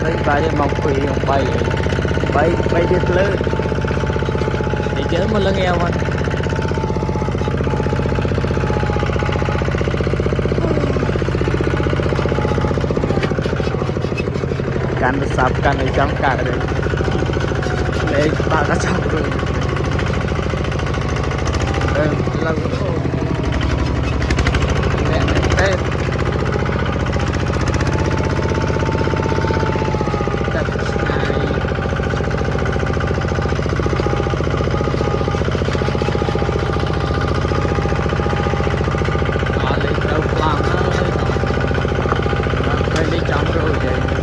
tới ba đến mong quỳ ông bay bay đi lên thì chết một lần eo anh can sập can này trong cả đấy lấy ba cái trong rồi lần mẹ này tên đặt này lấy đâu làm ơi đây đi trong rồi vậy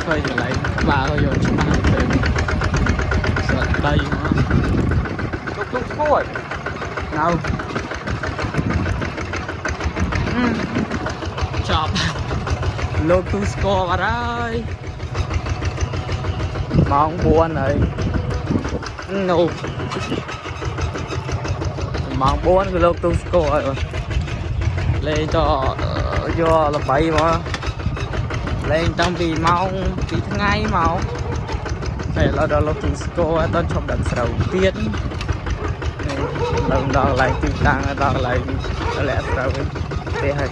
thôi thì lại bà thôi rồi chúng ta từ đây lúc cuối nào chọc lúc tu score vào đây mong buồn này no mong buồn cái lúc tu score rồi lên cho vô là bậy mà lên trong vì mau tí ngay mau phải là đó là từ score đơn trong đợt đầu tiên lần đó lại tìm tăng đó lại lẽ rồi thế hay